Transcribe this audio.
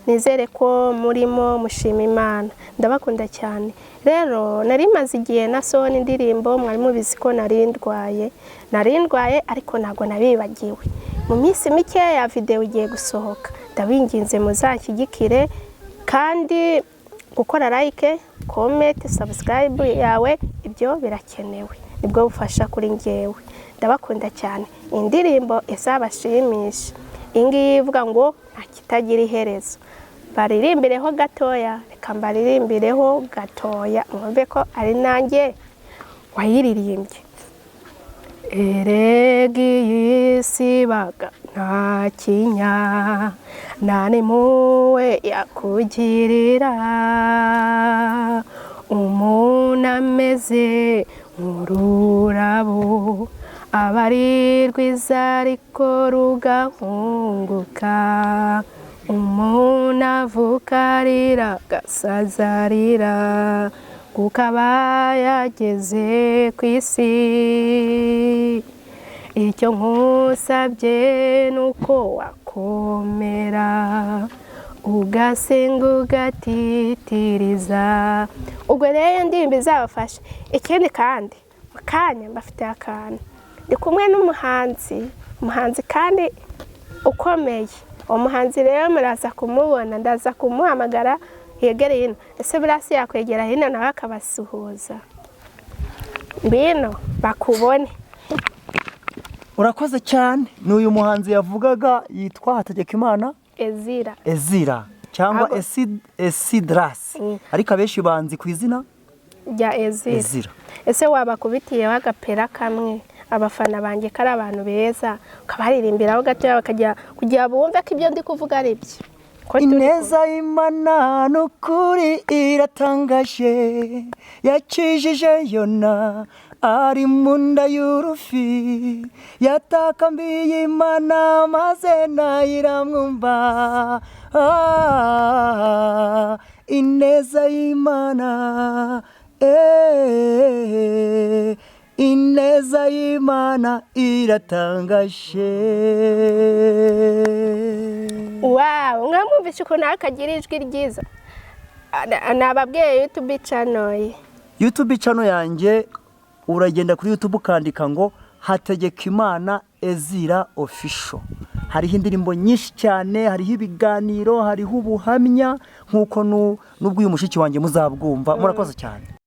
nizere ko murimo mushima Imana. Ndabakunda cyane. Rero nari maze igihe nasohora indirimbo, mwari mubizi ko narindwaye ariko ntago nabibagiwe. Mu minsi mike ya video igiye gusohoka, ndabinginze muzakigikire kandi gukora like, comment, subscribe yawe ibyo birakenewe, nibwo bufasha kuri ngewe. Ndabakunda cyane. Indirimbo izabashimisha, ingi ivuga ngo ntakitagira iherezo. Baririmbireho gatoya, reka mbaririmbireho gatoya mwumve ko ari nanjye wayiririmbye. Eregi y'isi baga nta kinya, nta n'impuhwe yakugirira. Umuntu ameze nk'ururabo, aba ari rwiza ariko rugahunguka. Umuntu avuka arira agasaza arira, kuko aba yageze ku isi. Icyo nkusabye nuko wakomera, ugasenga ugatitiriza. Ubwo rero indirimbo izabafasha. Ikindi kandi mu kanya mbafite akantu, ndi kumwe n'umuhanzi kandi ukomeye. Umuhanzi rero muraza kumubona, ndaza kumuhamagara yegere hino. Ese burasi yakwegera hino nawe akabasuhuza, mbino bakubone. Urakoze cyane. Ni uyu muhanzi yavugaga yitwa Hategekimana Ezira cyangwa Esidras, ariko abenshi banzi ku izina rya Ezira. Ese wabakubitiye wagapera kamwe abafana banjye kari abantu beza, ukabaririmbiraho gatoya bakajya kugira bumve ko ibyo ndi kuvuga ari byo. Ineza y'Imana n'ukuri iratangaje, yakijije Yona ari mu nda y'urufi, yatakambiye Imana maze nayo iramwumva. Ineza y'Imana, ineza y'Imana iratangaje. Wow, mwamwumvishe ukuntu akagira ijwi ryiza. Nababwiye YouTube channel yanjye, uragenda kuri YouTube ukandika ngo Hategekimana Ezira Official. Hariho indirimbo nyinshi cyane, hariho ibiganiro, hariho ubuhamya, nkuko n'ubwo uyu mushiki wanjye muzabwumva. Murakoze cyane.